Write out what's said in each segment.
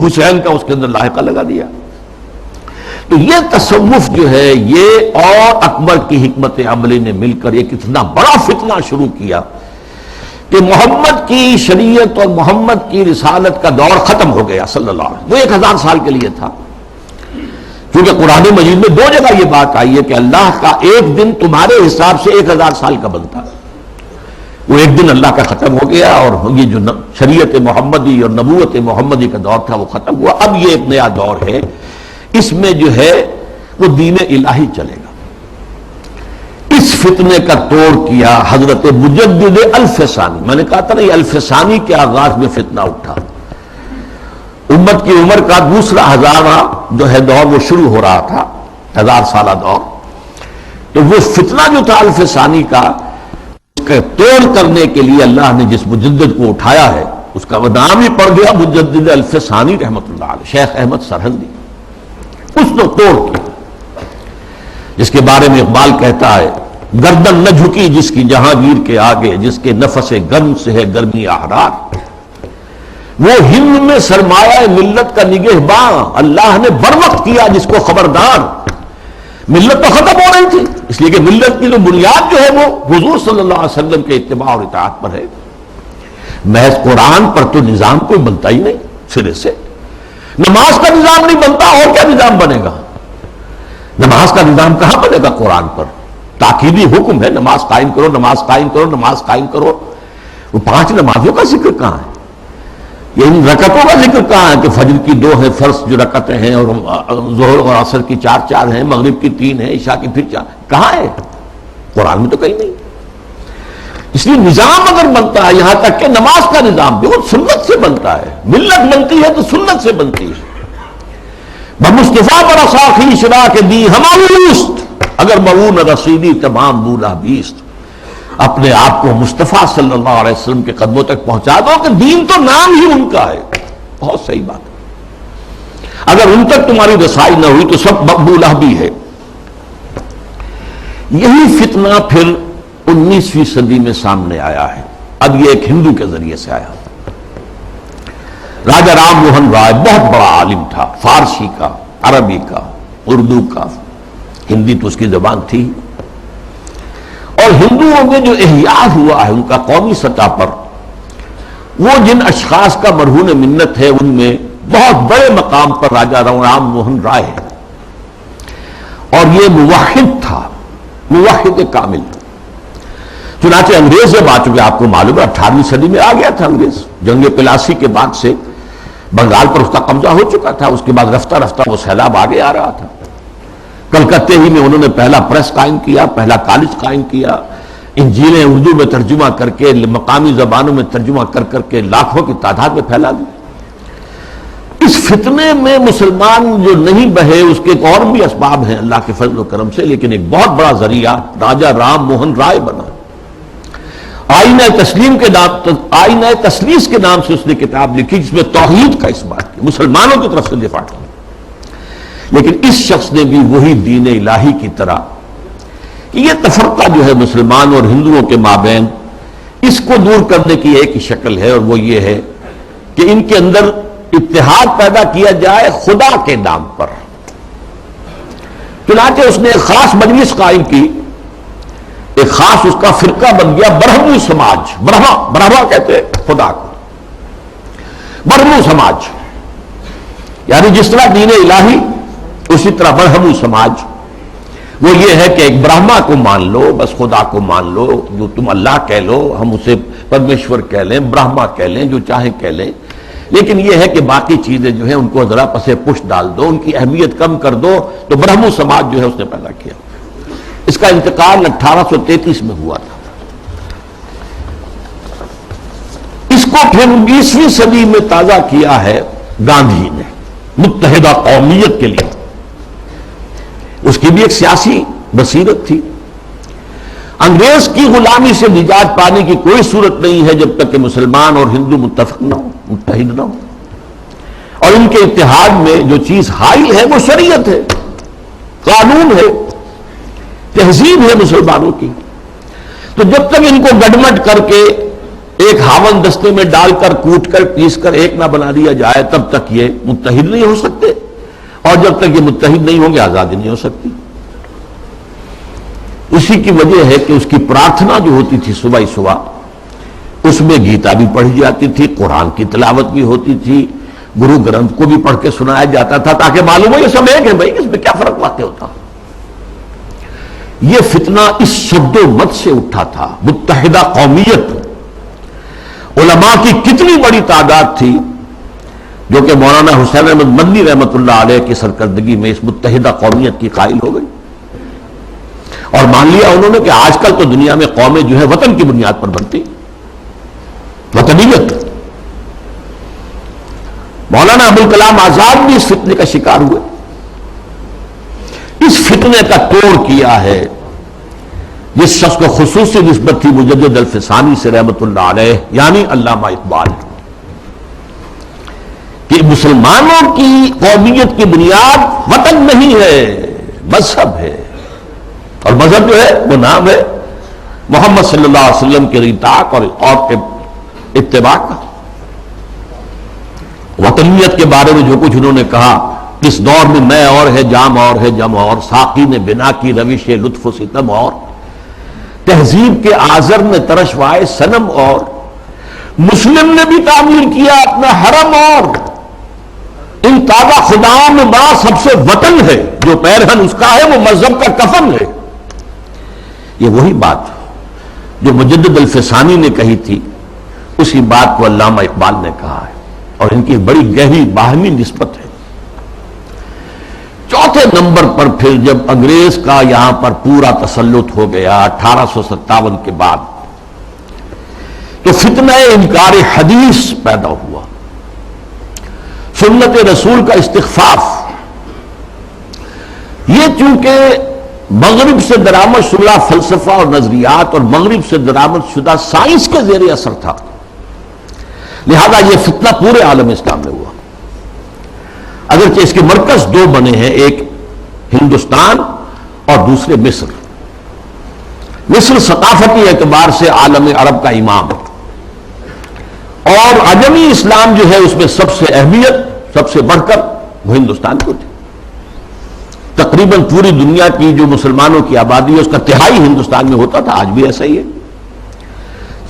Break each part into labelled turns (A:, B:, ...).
A: حسین کا اس کے اندر لاحقہ لگا دیا. تو یہ تصوف جو ہے یہ اور اکبر کی حکمت عملی نے مل کر ایک اتنا بڑا فتنہ شروع کیا کہ محمد کی شریعت اور محمد کی رسالت کا دور ختم ہو گیا صلی اللہ علیہ وسلم. وہ 1000 سال کے لیے تھا، کیونکہ قرآن مجید میں 2 جگہ یہ بات آئی ہے کہ اللہ کا ایک دن تمہارے حساب سے 1000 سال کا بنتا. وہ ایک دن اللہ کا ختم ہو گیا اور یہ جو شریعت محمدی اور نبوت محمدی کا دور تھا وہ ختم ہوا. اب یہ ایک نیا دور ہے، اس میں جو ہے وہ دین الہی چلے گا. اس فتنے کا توڑ کیا حضرت مجدد الف ثانی. میں نے کہا تھا نا یہ الف ثانی کے آغاز میں فتنہ اٹھا. امت کی عمر کا دوسرا ہزارہ جو ہے دور وہ شروع ہو رہا تھا، 1000 سالہ دور. تو وہ فتنہ جو تھا الف ثانی کا، اس کا توڑ کرنے کے لیے اللہ نے جس مجدد کو اٹھایا ہے اس کا وہ نام ہی پڑ گیا مجدد الف ثانی رحمۃ اللہ علیہ، شیخ احمد سرہندی. اس نے توڑ کیا، جس کے بارے میں اقبال کہتا ہے گردن نہ جھکی جس کی جہانگیر کے آگے، جس کے نفس گرم سے ہے گرمی احرار. وہ ہند میں سرمایہ ملت کا نگہباں، اللہ نے بر وقت کیا جس کو خبردار. ملت تو ختم ہو رہی تھی، اس لیے کہ ملت کی جو بنیاد جو ہے وہ حضور صلی اللہ علیہ وسلم کے اتباع اور اطاعت پر ہے. محض قرآن پر تو نظام کوئی بنتا ہی نہیں سرے سے. نماز کا نظام نہیں بنتا، اور کیا نظام بنے گا؟ نماز کا نظام کہاں بنے گا قرآن پر؟ تاکیدی حکم ہے نماز قائم کرو، نماز قائم کرو، نماز قائم کرو. وہ 5 نمازوں کا ذکر کہاں ہے؟ یہ ان رکعتوں کا ذکر کہاں ہے کہ فجر کی 2 ہیں فرض جو رکعتیں ہیں، اور ظہر اور عصر کی 4 ہیں، مغرب کی 3 ہیں، عشاء کی پھر 4. کہاں ہے؟ قرآن میں تو کہیں نہیں. اس لیے نظام اگر بنتا ہے، یہاں تک کہ نماز کا نظام بھی وہ سنت سے بنتا ہے. ملت بنتی ہے تو سنت سے بنتی ہے. بمصطفیٰ پر ساخی شرا کے دی ہماوست، اگر مؤون رسیدی تمام بولا بیست. اپنے آپ کو مصطفیٰ صلی اللہ علیہ وسلم کے قدموں تک پہنچا دو کہ دین تو نام ہی ان کا ہے. بہت صحیح بات ہے. اگر ان تک تمہاری رسائی نہ ہوئی تو سب مقبولہ بھی ہے. یہی فتنہ پھر 19ویں صدی میں سامنے آیا ہے. اب یہ ایک ہندو کے ذریعے سے آیا. راجہ رام موہن رائے بہت بڑا عالم تھا، فارسی کا، عربی کا، اردو کا، ہندی تو اس کی زبان تھی. اور ہندوؤں میں جو احیاء ہوا ہے ان کا قومی سطح پر، وہ جن اشخاص کا مرہون منت ہے ان میں بہت بڑے مقام پر راجہ رام موہن رائے ہے. اور یہ موحد تھا، موحد کامل. چنانچہ انگریز جب آ چکے، آپ کو معلوم ہے 18ویں صدی میں آ گیا تھا انگریز. جنگ پلاسی کے بعد سے بنگال پر اس کا قبضہ ہو چکا تھا. اس کے بعد رفتہ رفتہ وہ سیلاب آگے آ رہا تھا. کلکتے ہی میں انہوں نے پہلا پریس قائم کیا، پہلا کالج قائم کیا، انجیلیں اردو میں ترجمہ کر کے، مقامی زبانوں میں ترجمہ کر کر کے لاکھوں کی تعداد میں پھیلا دی. اس فتنے میں مسلمان جو نہیں بہے اس کے ایک اور بھی اسباب ہیں اللہ کے فضل و کرم سے، لیکن ایک بہت بڑا ذریعہ راجہ رام موہن رائے بنا. آئینہ تسلیم کے نام، آئینہ تسلیس کے نام سے اس نے کتاب لکھی جس میں توحید کا اس بات کی مسلمانوں کی طرف سے دفاع کی. لیکن اس شخص نے بھی وہی دین الہی کی طرح کہ یہ تفرقہ جو ہے مسلمان اور ہندوؤں کے مابین، اس کو دور کرنے کی ایک ہی شکل ہے، اور وہ یہ ہے کہ ان کے اندر اتحاد پیدا کیا جائے خدا کے نام پر. چنانچہ اس نے ایک خاص مجلس قائم کی، ایک خاص اس کا فرقہ بن گیا برہمو سماج. برہما کہتے ہیں خدا کو، برہمو سماج یعنی جس طرح دین الہی اسی طرح برہمو سماج. وہ یہ ہے کہ ایک برہما کو مان لو، بس خدا کو مان لو، جو تم اللہ کہہ لو، ہم اسے پرمیشور کہہ لیں، برہما کہہ لیں، جو چاہیں کہہ لیں، لیکن یہ ہے کہ باقی چیزیں جو ہیں ان کو ذرا پسے پش ڈال دو، ان کی اہمیت کم کر دو. تو برہمو سماج جو ہے اس نے پیدا کیا. اس کا انتقال 1833 میں ہوا تھا. اس کو پھر 20ویں صدی میں تازہ کیا ہے گاندھی نے متحدہ قومیت کے لیے. اس کی بھی ایک سیاسی بصیرت تھی. انگریز کی غلامی سے نجات پانے کی کوئی صورت نہیں ہے جب تک کہ مسلمان اور ہندو متفق نہ ہو، متحد نہ ہو. اور ان کے اتحاد میں جو چیز حائل ہے وہ شریعت ہے، قانون ہے، تہذیب ہے مسلمانوں کی. تو جب تک ان کو گڈمٹ کر کے ایک ہاون دستے میں ڈال کر کوٹ کر پیس کر ایک نہ بنا دیا جائے تب تک یہ متحد نہیں ہو سکتے، اور جب تک یہ متحد نہیں ہوں گے آزادی نہیں ہو سکتی۔ اسی کی وجہ ہے کہ اس کی پرارتھنا جو ہوتی تھی صبح صبح، اس میں گیتا بھی پڑھی جاتی تھی، قرآن کی تلاوت بھی ہوتی تھی، گرو گرنتھ کو بھی پڑھ کے سنایا جاتا تھا، تاکہ معلوم ہو یہ سب ایک ہے بھائی، اس میں کیا فرق واقع ہوتا۔ یہ فتنہ اس شد و مت سے اٹھا تھا، متحدہ قومیت۔ علماء کی کتنی بڑی تعداد تھی جو کہ مولانا حسین احمد مدنی رحمۃ اللہ علیہ کی سرکردگی میں اس متحدہ قومیت کی قائل ہو گئی، اور مان لیا انہوں نے کہ آج کل تو دنیا میں قومیں جو ہے وطن کی بنیاد پر بنتی، وطنیت۔ مولانا ابوالکلام آزاد بھی اس فتنے کا شکار ہوئے۔ اس فتنے کا توڑ کیا ہے جس شخص کو خصوصی نسبت تھی مجدد الفسانی سے رحمۃ اللہ علیہ، یعنی علامہ اقبال، کہ مسلمانوں کی قومیت کی بنیاد وطن نہیں ہے، مذہب ہے، اور مذہب جو ہے وہ نام ہے محمد صلی اللہ علیہ وسلم کے اطاعت اور اتباع کا۔ وطنیت کے بارے میں جو کچھ انہوں نے کہا، اس دور میں میں اور ہے، جام اور ہے، جم اور، ساقی نے بنا کی روش لطف و ستم اور، تہذیب کے آزر نے ترشوائے صنم اور، مسلم نے بھی تعمیر کیا اپنا حرم اور، ان تازہ خداؤں میں ماں سب سے وطن ہے، جو پیرہن اس کا ہے وہ مذہب کا کفن ہے۔ یہ وہی بات جو مجدد الفسانی نے کہی تھی، اسی بات کو علامہ اقبال نے کہا ہے، اور ان کی بڑی گہری باہمی نسبت ہے۔ چوتھے نمبر پر پھر جب انگریز کا یہاں پر پورا تسلط ہو گیا 1857 کے بعد، تو فتنہ انکار حدیث پیدا ہوا، سنت رسول کا استخفاف۔ یہ چونکہ مغرب سے درآمد شدہ فلسفہ اور نظریات اور مغرب سے درآمد شدہ سائنس کے زیر اثر تھا، لہذا یہ فتنہ پورے عالم اسلام میں ہوا، اگرچہ اس کے مرکز دو بنے ہیں، ایک ہندوستان اور دوسرے مصر۔ مصر ثقافتی اعتبار سے عالم عرب کا امام ہے، اور عجمی اسلام جو ہے اس میں سب سے اہمیت سب سے بڑھ کر وہ ہندوستان کو تھی۔ تقریباً پوری دنیا کی جو مسلمانوں کی آبادی ہے اس کا تہائی ہندوستان میں ہوتا تھا، آج بھی ایسا ہی ہے۔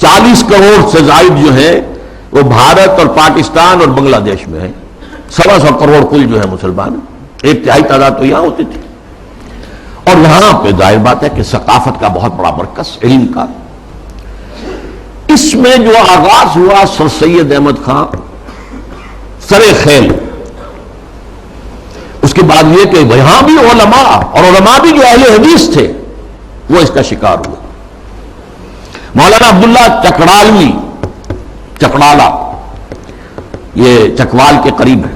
A: 40 کروڑ سے زائد جو ہے وہ بھارت اور پاکستان اور بنگلہ دیش میں ہے، 125 کروڑ کل جو ہے مسلمان، ایک تہائی تعداد تو یہاں ہوتی تھی، اور یہاں پہ ظاہر بات ہے کہ ثقافت کا بہت بڑا مرکز، علم کا۔ اس میں جو آغاز ہوا سر سید احمد خان سر خیل، اس کے بعد یہ کہ یہاں بھی علماء، اور علماء بھی جو اہل حدیث تھے، وہ اس کا شکار ہوئے۔ مولانا عبداللہ چکڑالوی، چکڑالہ، یہ چکوال کے قریب ہے،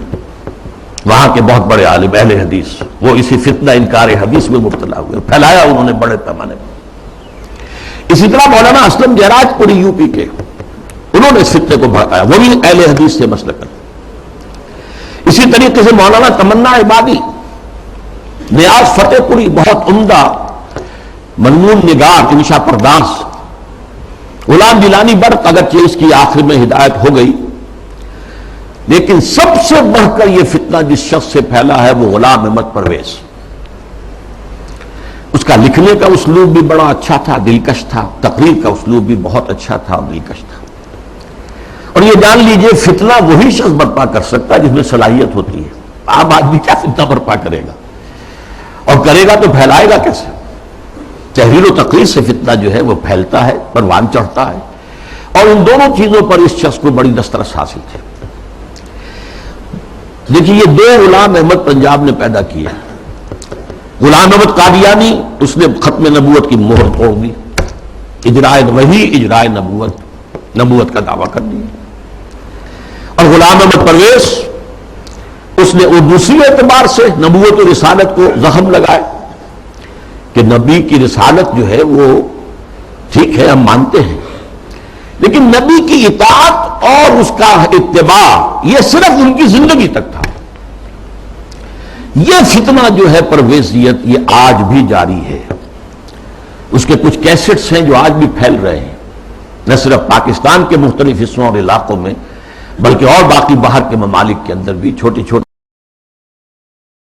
A: وہاں کے بہت بڑے عالم اہل حدیث، وہ اسی فتنہ انکار حدیث میں مبتلا ہوئے، پھیلایا انہوں نے بڑے پیمانے پر۔ اسی طرح مولانا اسلم جیراج پوری یو پی کے، انہوں نے اس فتنے کو بھڑکایا، وہ بھی اہل حدیث سے مسلک کرتے۔ اسی طریقے سے مولانا تمنا عبادی، نیاز فتح پوری، بہت عمدہ منمون نگار، انشا پرداس، غلام جیلانی برق، اگرچہ اس کی آخر میں ہدایت ہو گئی، لیکن سب سے بڑھ کر یہ فتنہ جس شخص سے پھیلا ہے وہ غلام احمد پرویز۔ اس کا لکھنے کا اسلوب بھی بڑا اچھا تھا، دلکش تھا، تقریر کا اسلوب بھی بہت اچھا تھا اور دلکش تھا۔ اور یہ جان لیجئے فتنہ وہی شخص برپا کر سکتا ہے جس میں صلاحیت ہوتی ہے۔ عام آدمی کیا فتنہ برپا کرے گا، اور کرے گا تو پھیلائے گا کیسے؟ تحریر و تقریر سے فتنہ جو ہے وہ پھیلتا ہے، پروان چڑھتا ہے، اور ان دونوں چیزوں پر اس شخص کو بڑی دسترس حاصل تھی۔ دیکھیے یہ دو غلام احمد پنجاب نے پیدا کیے۔ غلام احمد قادیانی، اس نے ختم نبوت کی مہر توڑ دی، اجرائے وحی، اجرائے نبوت کا دعویٰ کر دیا۔ اور غلام احمد پرویز، اس نے دوسری اعتبار سے نبوت و رسالت کو زخم لگائے کہ نبی کی رسالت جو ہے وہ ٹھیک ہے، ہم مانتے ہیں، لیکن نبی کی اطاعت اور اس کا اتباع یہ صرف ان کی زندگی تک تھا۔ یہ فتنہ جو ہے پرویزیت، یہ آج بھی جاری ہے۔ اس کے کچھ کیسٹس ہیں جو آج بھی پھیل رہے ہیں، نہ صرف پاکستان کے مختلف حصوں اور علاقوں میں بلکہ اور باقی باہر کے ممالک کے اندر بھی چھوٹے چھوٹے